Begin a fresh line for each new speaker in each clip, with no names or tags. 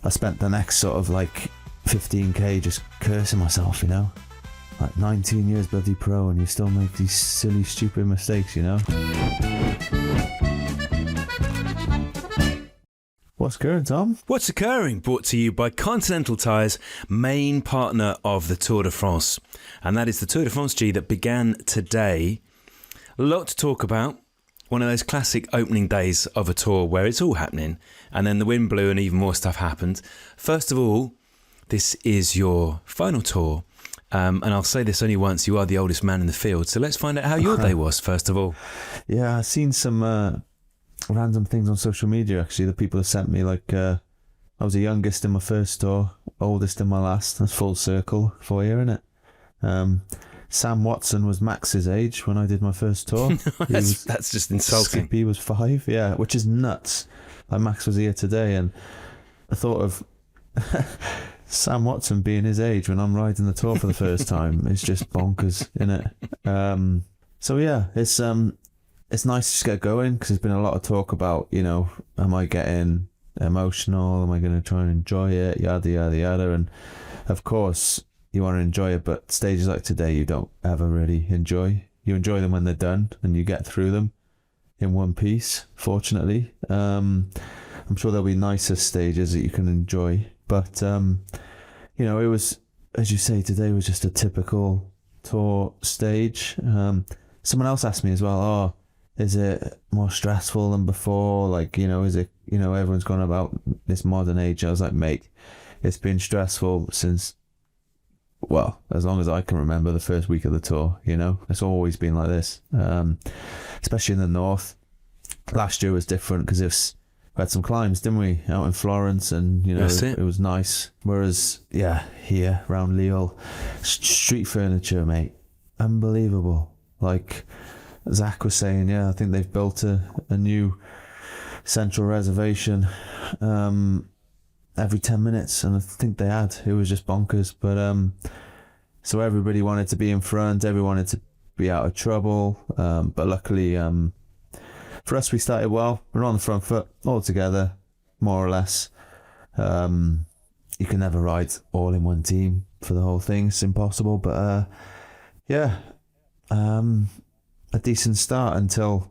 I spent the next sort of like 15k just cursing myself, you know, like 19 years bloody pro and you still make these silly stupid mistakes, you know. What's current, Tom?
What's occurring? Brought to you by Continental Tyres, main partner of the Tour de France. And that is the Tour de France G that began today. A lot to talk about. One of those classic opening days of a tour where it's all happening. And then the wind blew and even more stuff happened. First of all, this is your final tour. And I'll say this only once, you are the oldest man in the field. So let's find out how your day was, first of all.
Yeah, I've seen some random things on social media, actually, that people have sent me. Like, I was the youngest in my first tour, oldest in my last. That's full circle for you, isn't it? Sam Watson was Max's age when I did my first tour.
That's just insulting.
Skippy was 5, yeah, which is nuts. Like, Max was here today, and I thought of Sam Watson being his age when I'm riding the tour for the first time. It's just bonkers, isn't it? So yeah, it's nice to just get going, because there's been a lot of talk about, you know, am I getting emotional? Am I going to try and enjoy it? Yada, yada, yada. And of course, you want to enjoy it, but stages like today, you don't ever really enjoy. You enjoy them when they're done and you get through them in one piece, fortunately. I'm sure there'll be nicer stages that you can enjoy. But, you know, it was, as you say, today was just a typical tour stage. Someone else asked me as well, oh, is it more stressful than before? Like, you know, is it, you know, everyone's gone about this modern age. I was like, mate, it's been stressful since, well, as long as I can remember, the first week of the tour, you know. It's always been like this, especially in the north. Last year was different because we had some climbs, didn't we, out in Florence, and, you know, it was nice. Whereas, yeah, here, around Lille, street furniture, mate, unbelievable. Like Zach was saying, yeah, I think they've built a new central reservation every 10 minutes, and I think they had. It was just bonkers. But so everybody wanted to be in front, everyone wanted to be out of trouble, but luckily for us, we started well. We're on the front foot all together, more or less. You can never ride all in one team for the whole thing, it's impossible. But yeah, a decent start until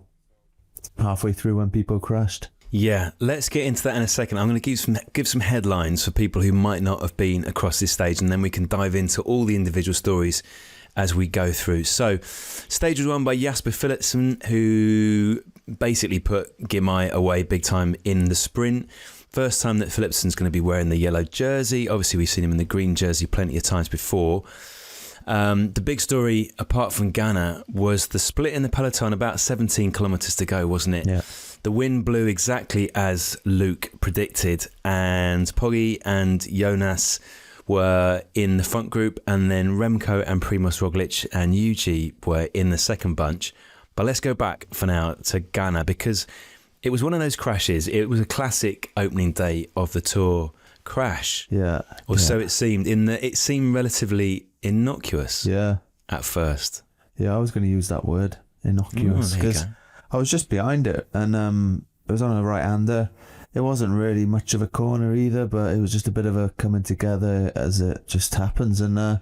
halfway through when Pippo crashed.
Yeah, let's get into that in a second. I'm going to give some headlines for people who might not have been across this stage, and then we can dive into all the individual stories as we go through. So, stage was won by Jasper Philipsen, who basically put Girmay away big time in the sprint. First time that Philipsen's going to be wearing the yellow jersey. Obviously, we've seen him in the green jersey plenty of times before. The big story, apart from Ganna, was the split in the peloton, about 17 kilometres to go, wasn't it?
Yeah.
The wind blew exactly as Luke predicted, and Poggi and Jonas were in the front group, and then Remco and Primož Roglič and Yuji were in the second bunch. But let's go back for now to Ganna, because it was one of those crashes. It was a classic opening day of the Tour crash.
Yeah.
Or so it seemed, in that it seemed relatively innocuous.
Yeah.
At first.
Yeah, I was going to use that word, innocuous, because I was just behind it, and it was on a right-hander. It wasn't really much of a corner either, but it was just a bit of a coming together as it just happens. And I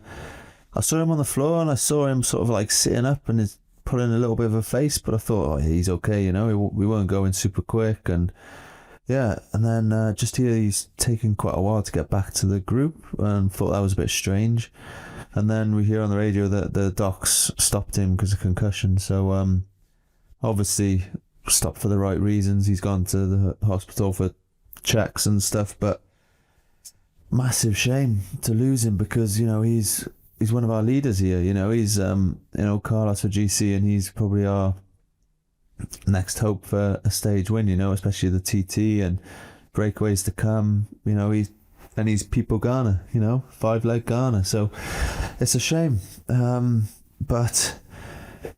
saw him on the floor, and I saw him sort of like sitting up and he's pulling a little bit of a face, but I thought, oh, he's okay, you know, we weren't going super quick. And yeah, and then just here he's taken quite a while to get back to the group, and thought that was a bit strange. And then we hear on the radio that the docs stopped him because of concussion. So obviously stopped for the right reasons. He's gone to the hospital for checks and stuff, but massive shame to lose him, because, you know, he's one of our leaders here. You know, he's you know, Carlos for GC, and he's probably our next hope for a stage win, you know, especially the TT and breakaways to come. You know, he's Pippo Ganna, you know, 5-leg Ganna. So it's a shame. But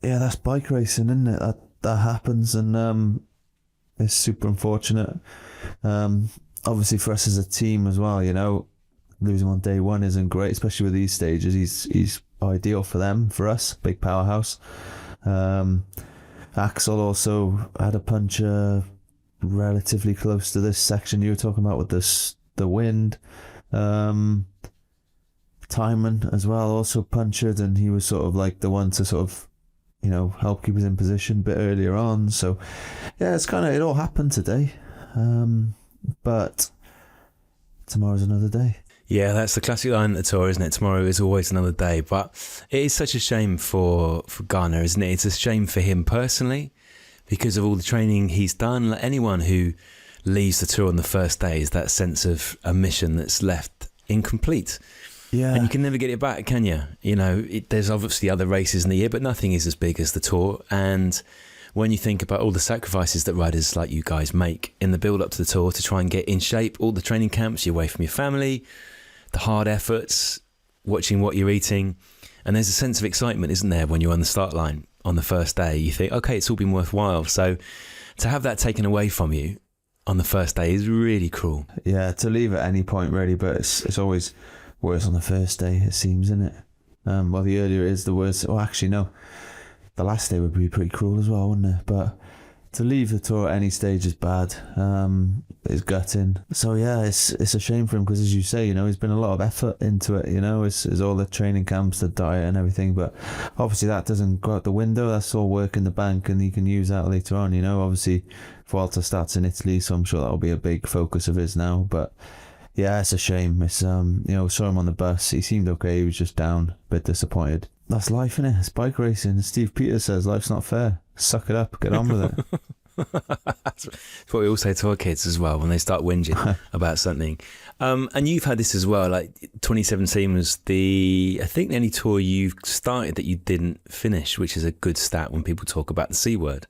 yeah, that's bike racing, isn't it? That happens, and it's super unfortunate. Obviously for us as a team as well, you know, losing on day one isn't great, especially with these stages. He's ideal for them, for us, big powerhouse. Axel also had a puncture relatively close to this section you were talking about with this the wind. Timon as well also punctured, and he was sort of like the one to sort of, you know, help keep us in position a bit earlier on. So yeah, it's kind of, it all happened today, but tomorrow's another day.
Yeah, that's the classic line at the Tour, isn't it? Tomorrow is always another day. But it is such a shame for Ganna, isn't it? It's a shame for him personally because of all the training he's done. Like anyone who leaves the Tour on the first day is that sense of a mission that's left incomplete.
Yeah.
And you can never get it back, can you? You know, there's obviously other races in the year, but nothing is as big as the Tour. And when you think about all the sacrifices that riders like you guys make in the build-up to the Tour to try and get in shape, all the training camps, you're away from your family, the hard efforts, watching what you're eating, and there's a sense of excitement, isn't there, when you're on the start line on the first day? You think, okay, it's all been worthwhile. So to have that taken away from you on the first day is really cruel.
Yeah, to leave at any point really, but it's always worse on the first day, it seems, isn't it? Well, the earlier it is, the worse. Oh, actually, no. The last day would be pretty cruel as well, wouldn't it? But to leave the Tour at any stage is bad. It's gutting. So yeah, it's a shame for him because, as you say, you know, he's been a lot of effort into it. You know, it's all the training camps, the diet, and everything. But obviously, that doesn't go out the window. That's all work in the bank, and he can use that later on. You know, obviously, Vuelta starts in Italy, so I'm sure that'll be a big focus of his now. But yeah, it's a shame. It's you know, saw him on the bus. He seemed okay. He was just down, a bit disappointed. That's life, innit? It's bike racing. Steve Peters says life's not fair. Suck it up. Get on with it.
That's what we all say to our kids as well when they start whinging about something. And you've had this as well. Like 2017 was I think the only Tour you've started that you didn't finish, which is a good stat when people talk about the C word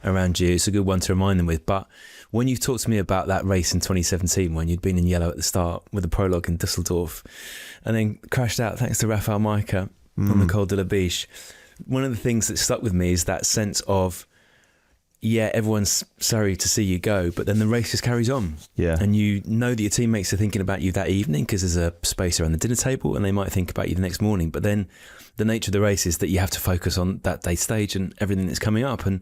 around you. It's a good one to remind them with. But when you talked to me about that race in 2017, when you'd been in yellow at the start with the prologue in Dusseldorf and then crashed out thanks to Rafael Majka on the Col de la Biche, one of the things that stuck with me is that sense of, yeah, everyone's sorry to see you go, but then the race just carries on.
Yeah.
And you know that your teammates are thinking about you that evening because there's a space around the dinner table and they might think about you the next morning. But then the nature of the race is that you have to focus on that day stage and everything that's coming up. And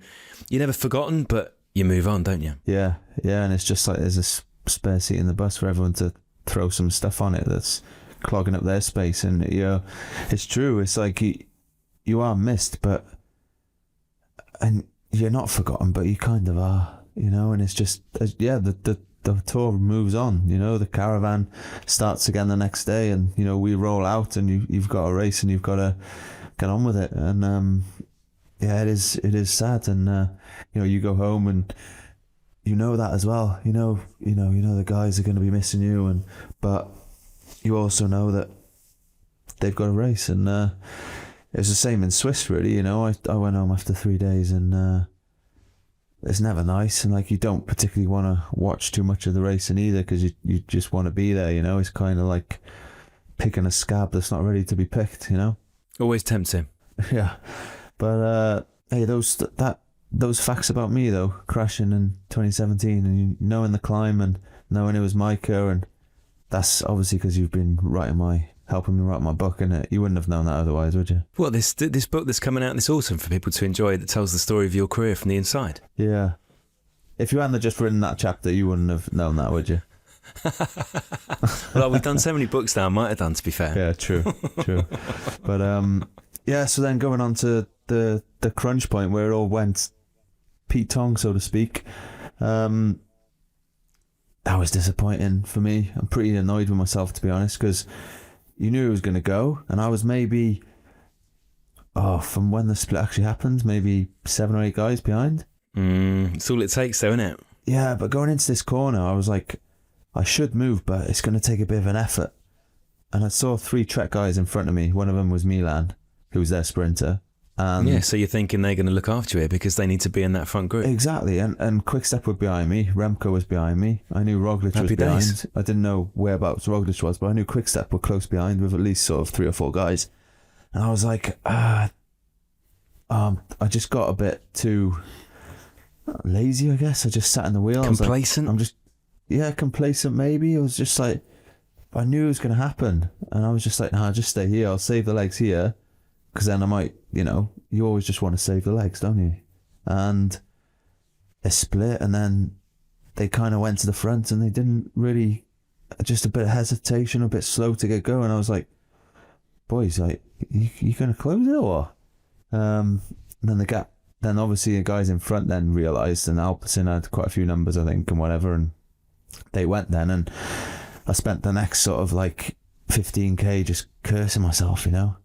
you're never forgotten, but you move on, don't you?
Yeah. Yeah. And it's just like there's a spare seat in the bus for everyone to throw some stuff on it that's clogging up their space. And, you know, it's true. It's like you are missed, and you're not forgotten, but you kind of are, you know. And it's just, yeah, the Tour moves on, you know. The caravan starts again the next day, and, you know, we roll out, and you've got a race, and you've got to get on with it. And yeah, it is sad. And you know, you go home, and you know that as well. You know the guys are going to be missing you, but you also know that they've got a race. And it was the same in Swiss, really. You know, I went home after 3 days, and it's never nice. And like, you don't particularly want to watch too much of the racing either, because you just want to be there. You know, it's kind of like picking a scab that's not ready to be picked. You know,
always tempting.
Yeah, but hey, those facts about me though, crashing in 2017, and knowing the climb and knowing it was Majka, and that's obviously because you've been helping me write my book, and you wouldn't have known that otherwise, would you?
Well, this book that's coming out this autumn for people to enjoy, that tells the story of your career from the inside.
Yeah. If you hadn't just written that chapter, you wouldn't have known that, would you?
Well, we've done so many books now, I might have done, to be fair.
Yeah, true. But yeah, so then going on to the crunch point where it all went Pete Tong, so to speak. That was disappointing for me. I'm pretty annoyed with myself, to be honest, because you knew it was going to go, and I was maybe, from when the split actually happened, maybe 7 or 8 guys behind.
It's all it takes, though, isn't it?
Yeah, but going into this corner, I was like, I should move, but it's going to take a bit of an effort. And I saw 3 Trek guys in front of me. One of them was Milan, who was their sprinter.
Yeah, so you're thinking they're going to look after you because they need to be in that front group.
Exactly, and Quickstep were behind me, Remco was behind me, I knew Roglic was behind. I didn't know whereabouts Roglic was, but I knew Quickstep were close behind with at least sort of 3 or 4 guys. And I was like, I just got a bit too lazy, I guess. I just sat in the wheel.
Complacent?
Complacent maybe. I was just like, I knew it was going to happen, and I was just like, nah, just stay here, I'll save the legs here. Because then I might, you know, you always just want to save the legs, don't you? And it split, and then they kind of went to the front, and they didn't really just a bit of hesitation, a bit slow to get going. I was like, boys, like, you going to close it or what? Then the gap, then obviously the guys in front then realised, and Alpecin had quite a few numbers, I think, and whatever, and they went then, and I spent the next sort of like 15k just cursing myself, you know,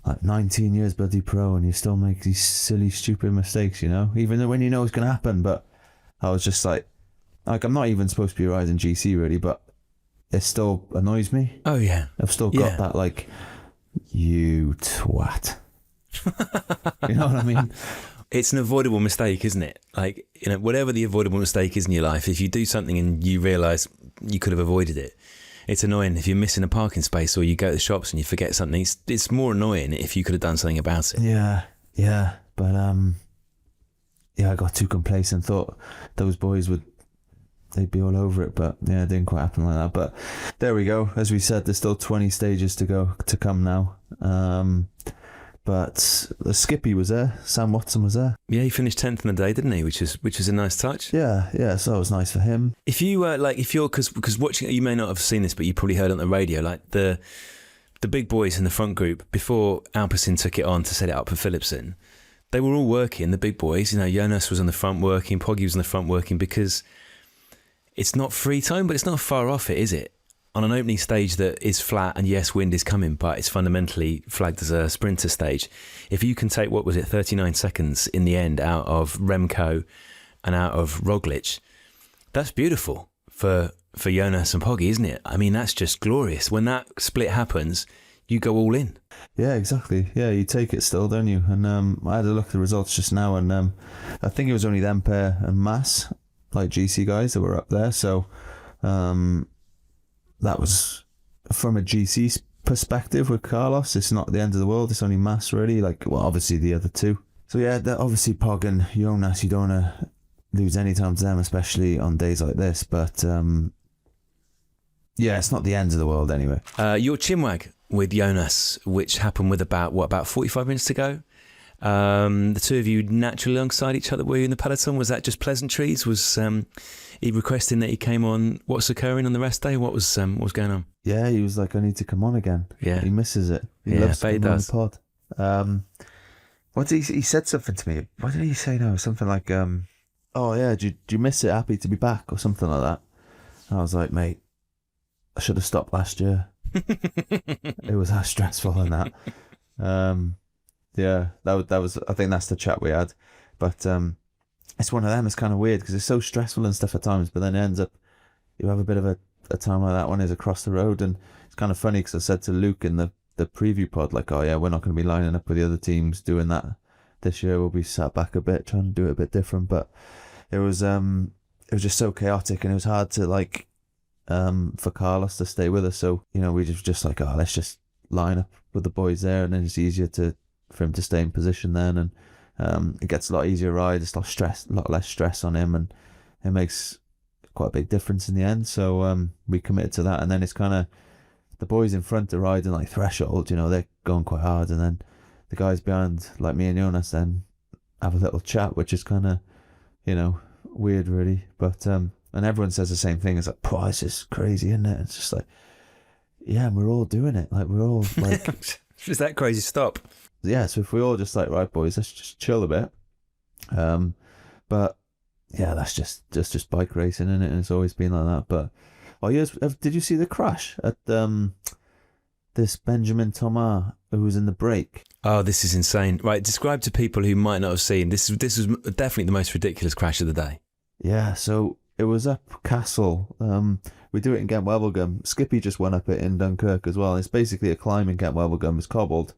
like 19 years bloody pro, and you still make these silly, stupid mistakes, you know, even though when you know it's going to happen. But I was just like I'm not even supposed to be riding GC really, but it still annoys me.
Oh yeah,
I've still got that like, you twat. You know what I mean?
It's an avoidable mistake, isn't it? Like, you know, whatever the avoidable mistake is in your life, if you do something and you realise you could have avoided it, it's annoying. If you're missing a parking space or you go to the shops and you forget something, it's more annoying if you could have done something about it.
Yeah. But I got too complacent, thought those boys they'd be all over it, but yeah, it didn't quite happen like that. But there we go. As we said, there's still 20 stages to come now. But the Skippy was there. Sam Watson was there.
Yeah, he finished 10th in the day, didn't he? Which is a nice touch.
Yeah. So that was nice for him.
If you because watching, you may not have seen this, but you probably heard it on the radio. Like the big boys in the front group before Alpecin took it on to set it up for Philipsen, they were all working. The big boys, you know, Jonas was on the front working, Poggy was on the front working, because it's not free time, but it's not far off it, is it? On an opening stage that is flat, and yes, wind is coming, but it's fundamentally flagged as a sprinter stage. If you can take, 39 seconds in the end out of Remco and out of Roglic, that's beautiful for Jonas and Poggy, isn't it? I mean, that's just glorious. When that split happens, you go all in.
Yeah, exactly. Yeah, you take it still, don't you? And I had a look at the results just now, and I think it was only them pair and Mass, like GC guys, that were up there. So that was from a GC perspective with Carlos. It's not the end of the world. It's only Mass, really. Like, well, obviously the other two. So yeah, obviously Pog and Jonas, you don't want to lose any time to them, especially on days like this. But yeah, it's not the end of the world anyway.
Your chinwag with Jonas, which happened with about 45 minutes to go. The two of you naturally alongside each other. Were you in the peloton? Was that just pleasantries? Was he requesting that he came on What's Occurring on the rest day? What was going on?
Yeah, he was like, I need to come on again.
Yeah,
he misses it. He loves to come on the pod. What did he said something to me? What did he say now? Something like, oh yeah, do you miss it? Happy to be back, or something like that. And I was like, mate, I should have stopped last year. It was that stressful and that. Yeah, that was. I think that's the chat we had. But it's one of them. It's kind of weird because it's so stressful and stuff at times. But then it ends up, you have a bit of a time like that one is across the road, and it's kind of funny because I said to Luke in the preview pod, like, oh yeah, we're not going to be lining up with the other teams doing that this year. We'll be sat back a bit, trying to do it a bit different. But it was just so chaotic, and it was hard to like for Carlos to stay with us. So you know, we just like, oh, let's just line up with the boys there, and then it's easier for him to stay in position then, and it gets a lot easier ride. It's a lot less stress on him, and it makes quite a big difference in the end. So we committed to that, and then it's kind of the boys in front are riding like threshold, you know, they're going quite hard, and then the guys behind, like me and Jonas, then have a little chat, which is kind of, you know, weird really. But and everyone says the same thing. It's like, oh, this is crazy, isn't it? It's just like, yeah, and we're all doing it. Like, we're all like,
is that crazy? Stop.
Yeah, so if we all just like, right boys, let's just chill a bit. But yeah, that's just bike racing, isn't it? And it's always been like that. But yes, did you see the crash at this Benjamin Thomas who was in the break?
Oh, this is insane. Right, describe to people who might not have seen. This was definitely the most ridiculous crash of the day. Yeah,
so it was up Castle. We do it in Ghent Wevelgem. Skippy just went up it in Dunkirk as well. It's basically a climb in Ghent Wevelgem. It's cobbled.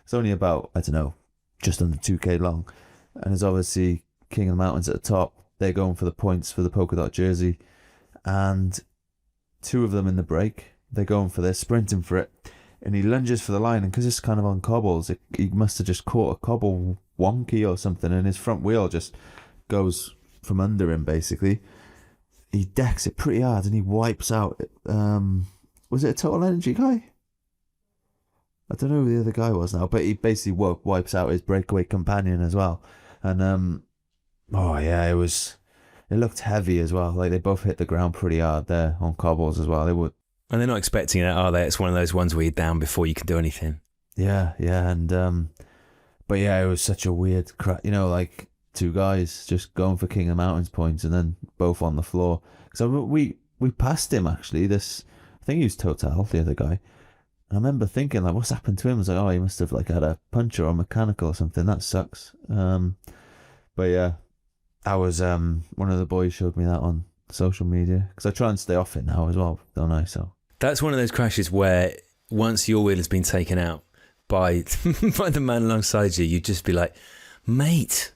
It's only about, I don't know, just under 2k long. And there's obviously King of the Mountains at the top. They're going for the points for the polka dot jersey. And two of them in the break. They're going for this, sprinting for it. And he lunges for the line. And because it's kind of on cobbles, he must have just caught a cobble wonky or something. And his front wheel just goes from under him, basically. He decks it pretty hard and he wipes out. Was it a Total Energy guy? I don't know who the other guy was now, but he basically wipes out his breakaway companion as well. And oh yeah, it looked heavy as well. Like they both hit the ground pretty hard there on cobbles as well.
And they're not expecting it, are they? It's one of those ones where you're down before you can do anything.
Yeah, and but yeah, it was such a weird you know, like two guys just going for King of Mountains points and then both on the floor. So we passed him actually. I think he was Total, the other guy. I remember thinking, like, what's happened to him? I was like, oh, he must have like had a puncture or mechanical or something. That sucks. But yeah, I was one of the boys showed me that on social media because I try and stay off it now as well, don't I? So
that's one of those crashes where once your wheel has been taken out by by the man alongside you, you'd just be like, mate,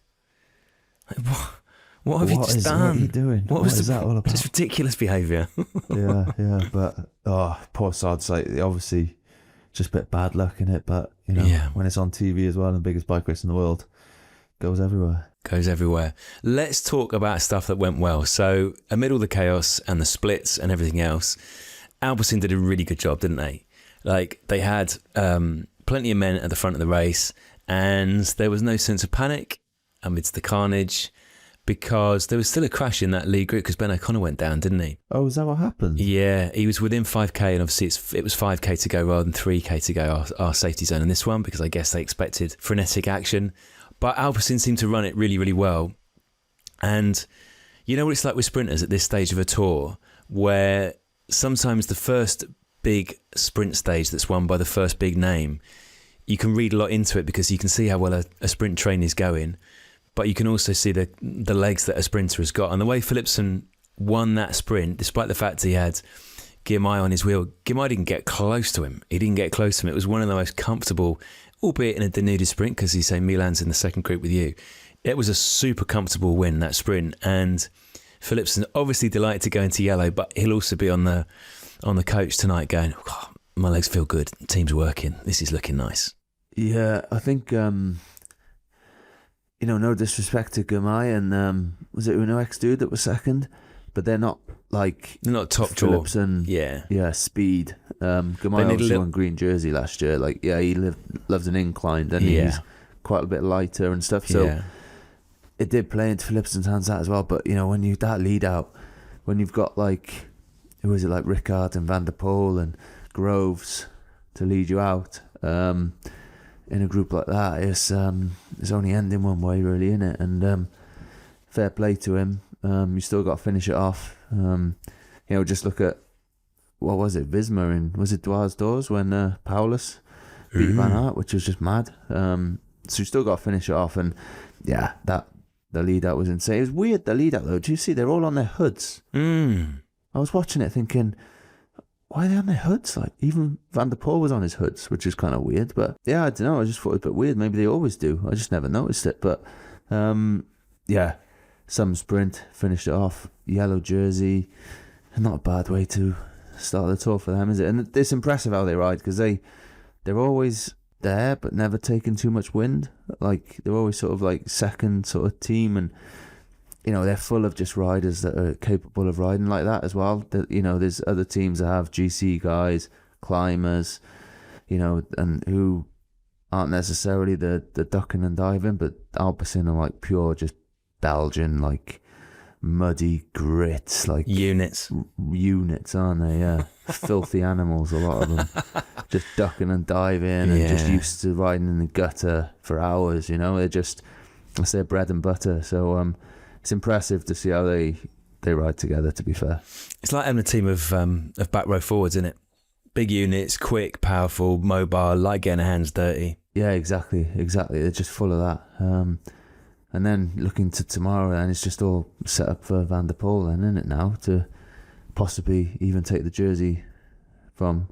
like, what have you just done?
What are you doing? What is that all about?
Just ridiculous behaviour.
yeah, but poor sods. Like, obviously, just a bit bad luck in it. But you know, when it's on TV as well, and the biggest bike race in the world, goes everywhere.
Goes everywhere. Let's talk about stuff that went well. So, amid all the chaos and the splits and everything else, Alpecin did a really good job, didn't they? Like, they had plenty of men at the front of the race, and there was no sense of panic amidst the carnage, because there was still a crash in that lead group because Ben O'Connor went down, didn't he?
Oh, is that what happened?
Yeah, he was within 5k, and obviously it was 5k to go rather than 3k to go, our safety zone in this one, because I guess they expected frenetic action. But Alpecin seemed to run it really, really well. And you know what it's like with sprinters at this stage of a tour, where sometimes the first big sprint stage that's won by the first big name, you can read a lot into it because you can see how well a sprint train is going, but you can also see the legs that a sprinter has got. And the way Philipsen won that sprint, despite the fact he had Girmay on his wheel, Girmay didn't get close to him. He didn't get close to him. It was one of the most comfortable, albeit in a denuded sprint, because you say Milan's in the second group with you. It was a super comfortable win, that sprint. And Philipsen obviously delighted to go into yellow, but he'll also be on the coach tonight going, oh, my legs feel good. Team's working. This is looking nice.
Yeah, I think, no disrespect to Girmay and was it Uno X Dude that was second? But they're not like...
They're not top draw.
Philipsen,
yeah,
speed. Girmay obviously won Green Jersey last year. Like, yeah, he loves an incline, and he's quite a bit lighter and stuff. So it did play into Philipsen's hands that as well. But, when that lead out, when you've got like, who is it, like Rickard and Van der Poel and Groves to lead you out, in a group like that, it's only ending one way really, innit? And fair play to him. You still got to finish it off. Just look at, what was it, Visma was it Dwars Doors when Paulus beat Van Aert, which was just mad. So you still got to finish it off, and the lead out was insane. It was weird, the lead out though. Do you see they're all on their hoods? I was watching it thinking, why are they on their hoods? Like, even Van der Poel was on his hoods, which is kind of weird. But yeah, I don't know. I just thought it was a bit weird. Maybe they always do. I just never noticed it. But some sprint, finished it off. Yellow jersey. Not a bad way to start the tour for them, is it? And it's impressive how they ride, because they're always there, but never taking too much wind. Like, they're always sort of like second sort of team, and they're full of just riders that are capable of riding like that as well. That, there's other teams that have GC guys, climbers, and who aren't necessarily the ducking and diving, but Alpecin are like pure just Belgian, like muddy grits, like
units,
aren't they? Yeah. Filthy animals, a lot of them. Just ducking and diving and just used to riding in the gutter for hours, They're just, that's their bread and butter. So, it's impressive to see how they ride together, to be fair. It's
like having a team of back row forwards, isn't it? Big units, quick, powerful, mobile, like getting their hands dirty.
Yeah, exactly. They're just full of that. And then looking to tomorrow, and it's just all set up for Van der Poel then, isn't it now, to possibly even take the jersey from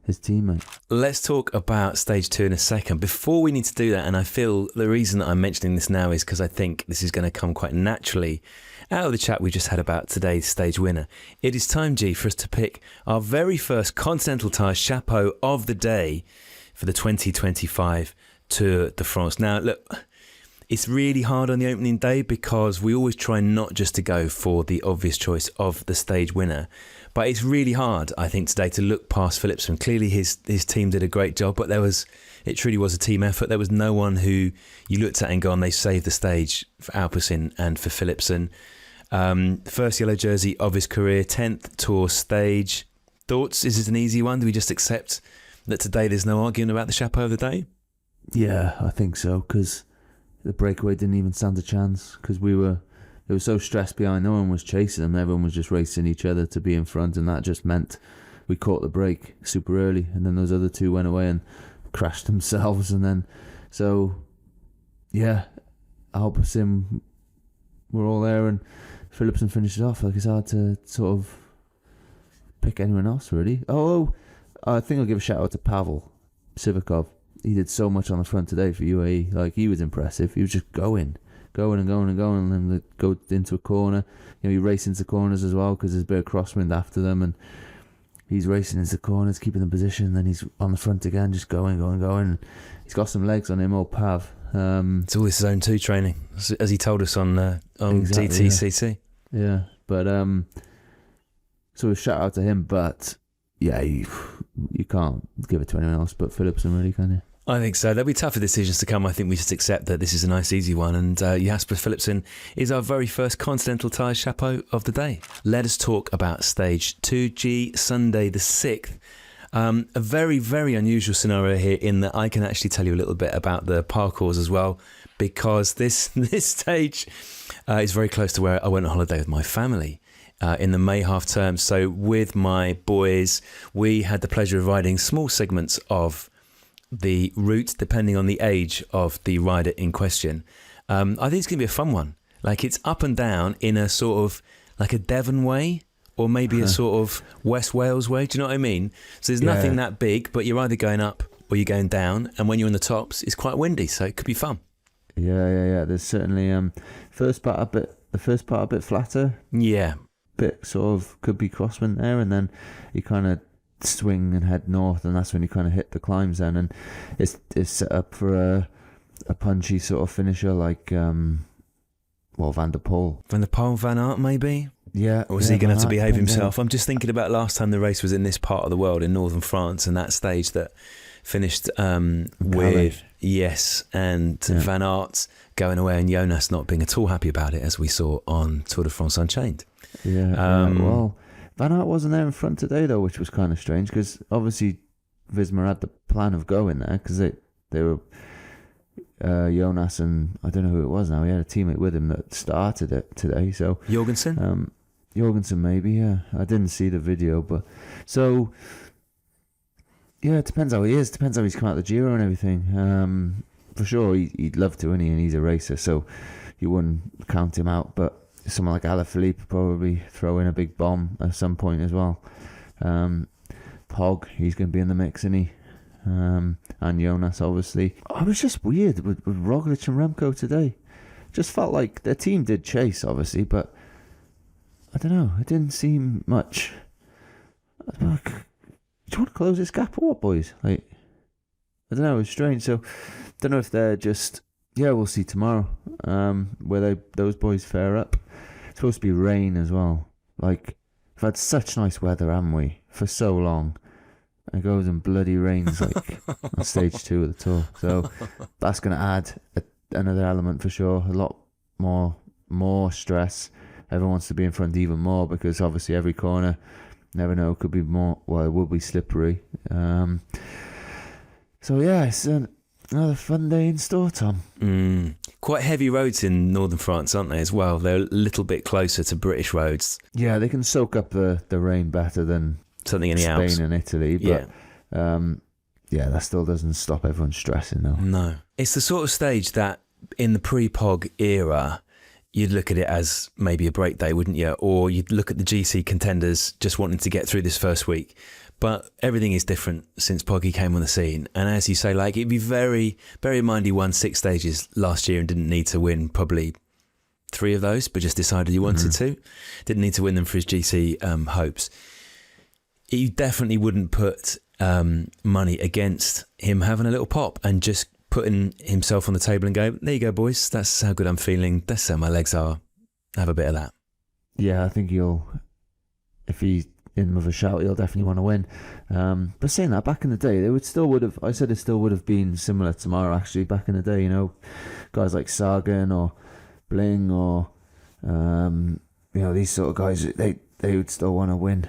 his teammate.
Let's talk about stage 2 in a second. Before we need to do that, and I feel the reason that I'm mentioning this now is because I think this is going to come quite naturally out of the chat we just had about today's stage winner. It is time, G, for us to pick our very first Continental Tyres Chapo of the day for the 2025 Tour de France. Now, look, it's really hard on the opening day because we always try not just to go for the obvious choice of the stage winner. But it's really hard, I think, today to look past Philipsen. Clearly his team did a great job, but it truly was a team effort. There was no one who you looked at and gone, they saved the stage for Alpecin and for Philipsen. First yellow jersey of his career, 10th Tour stage. Thoughts? Is it an easy one? Do we just accept that today there's no arguing about the Chapo of the day?
Yeah, I think so, because the breakaway didn't even stand a chance, because it was so stressed behind. No one was chasing them. Everyone was just racing each other to be in front, and that just meant we caught the break super early, and then those other two went away and crashed themselves, and then so yeah, Alpecin were all there, and Philipsen finished it off. Like, it's hard to sort of pick anyone else really. Oh, I think I'll give a shout out to Pavel Sivakov. He did so much on the front today for UAE. Like, he was impressive. He was just going, and then go into a corner. You know, he raced into corners as well because there's a bit of crosswind after them, and he's racing into corners, keeping the position. Then he's on the front again, just going. He's got some legs on him, old Pav.
It's all his zone 2 training, as he told us on
exactly,
DTCC.
Yeah, but so a shout out to him. But yeah, you can't give it to anyone else but Philipsen, really, can you?
I think so. There'll be tougher decisions to come. I think we just accept that this is a nice, easy one. And Jasper Philipsen is our very first Continental Tyres Chapo of the day. Let us talk about Stage 2G, Sunday the 6th. A very, very unusual scenario here in that I can actually tell you a little bit about the parcours as well, because this stage is very close to where I went on holiday with my family in the May half term. So with my boys, we had the pleasure of riding small segments of the route depending on the age of the rider in question. I think it's going to be a fun one. Like, it's up and down in a sort of like a Devon way, or maybe a sort of West Wales way. Do you know what I mean? So there's nothing that big, but you're either going up or you're going down, and when you're in the tops, it's quite windy, so it could be fun.
Yeah. There's certainly the first part a bit flatter.
Yeah.
Bit sort of could be crosswind there, and then you kind of swing and head north, and that's when you kind of hit the climbs then, and it's set up for a punchy sort of finisher like Van der Poel,
Van Aert maybe.
Yeah.
Or is he going to have to behave himself? I'm just thinking about last time the race was in this part of the world, in northern France, and that stage that finished with Van Aert going away and Jonas not being at all happy about it, as we saw on Tour de France Unchained.
Well, Van Aert wasn't there in front today though, which was kind of strange, because obviously Visma had the plan of going there, because they were Jonas and I don't know who it was now. He had a teammate with him that started it today. So
Jorgensen?
Jorgensen maybe, yeah. I didn't see the video, but so yeah, it depends how he is. Depends how he's come out of the Giro and everything. For sure, he'd love to, and he's a racer, so you wouldn't count him out. But someone like Alaphilippe probably throw in a big bomb at some point as well. Pog, he's going to be in the mix, isn't he? And Jonas, obviously. It was just weird with Roglic and Remco today. Just felt like their team did chase, obviously, but I don't know. It didn't seem much. Do you want to close this gap or what, boys? Like, I don't know. It was strange. So, don't know if they're just. Yeah, we'll see tomorrow. Where those boys fare up. It's supposed to be rain as well. Like, we've had such nice weather, haven't we? For so long. It goes and bloody rains like on stage 2 of the tour. So that's going to add another element for sure. A lot more stress. Everyone wants to be in front even more, because obviously every corner, never know, could be more. Well, it will be slippery. So yeah, it's another fun day in store, Tom.
Quite heavy roads in northern France, aren't they, as well? They're a little bit closer to British roads.
Yeah, they can soak up the rain better than
something in the
Spain
Alps
and Italy. But that still doesn't stop everyone stressing, though.
No. It's the sort of stage that in the pre-Pog era, you'd look at it as maybe a break day, wouldn't you? Or you'd look at the GC contenders just wanting to get through this first week. But everything is different since Poggy came on the scene. And as you say, like, it'd be very, bear in mind he won 6 stages last year and didn't need to win probably 3 of those, but just decided he wanted to. Didn't need to win them for his GC hopes. He definitely wouldn't put money against him having a little pop and just putting himself on the table and go, there you go, boys. That's how good I'm feeling. That's how my legs are. Have a bit of that.
Yeah, I think if he's in with a shout, he'll definitely want to win. But saying that, back in the day, it still would have been similar tomorrow, actually, back in the day, you know, guys like Sagan or Bling or, these sort of guys, they would still want to win.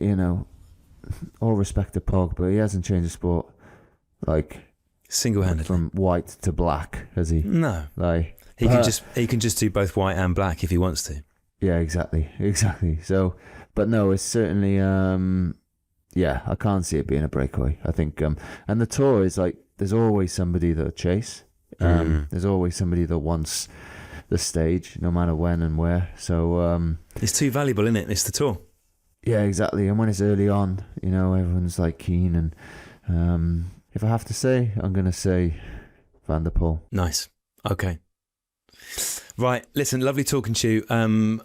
you know, all respect to Pog, but he hasn't changed the sport like
single-handedly
from white to black, has he?
No,
like
he can just do both white and black if he wants to.
Yeah, exactly. So, but no, it's certainly I can't see it being a breakaway. I think and the Tour is like there's always somebody that'll chase. There's always somebody that wants the stage, no matter when and where. So
it's too valuable, isn't it? It's the Tour.
Yeah, exactly. And when it's early on, you know, everyone's like keen. And if I have to say, I'm going to say Van der Poel.
Nice. Okay. Right. Listen, lovely talking to you.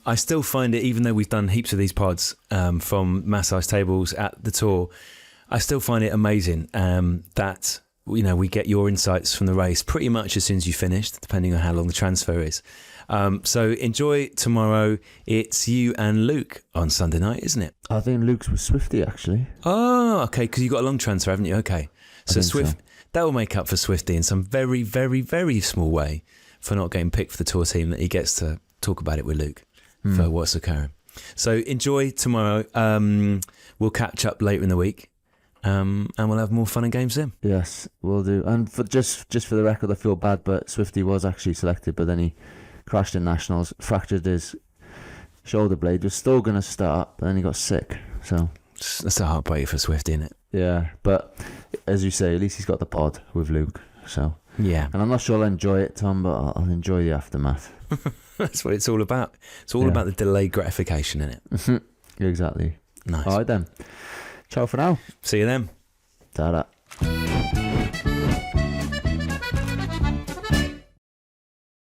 I still find it, even though we've done heaps of these pods from massage tables at the Tour, I still find it amazing that, you know, we get your insights from the race pretty much as soon as you finished, depending on how long the transfer is. So enjoy tomorrow. It's you and Luke on Sunday night, isn't it?
I think Luke's was Swifty, actually.
Oh, okay, because you got a long transfer, haven't you? Okay. So that will make up for Swifty in some very, very, very small way for not getting picked for the Tour team, that he gets to talk about it with Luke for what's occurring. So enjoy tomorrow. We'll catch up later in the week. And we'll have more fun and games then.
Yes, we'll do. And for just for the record, I feel bad, but Swifty was actually selected, but then he crashed in Nationals, fractured his shoulder blade, was still going to start, but then he got sick. So
that's a heartbreak for Swifty, isn't it?
Yeah, but as you say, at least he's got the pod with Luke. So
yeah,
and I'm not sure I'll enjoy it, Tom, but I'll enjoy the aftermath.
That's what it's all about. It's all about the delayed gratification, isn't it?
Exactly.
Nice.
All right then. Ciao for now.
See you then.
Ta-da.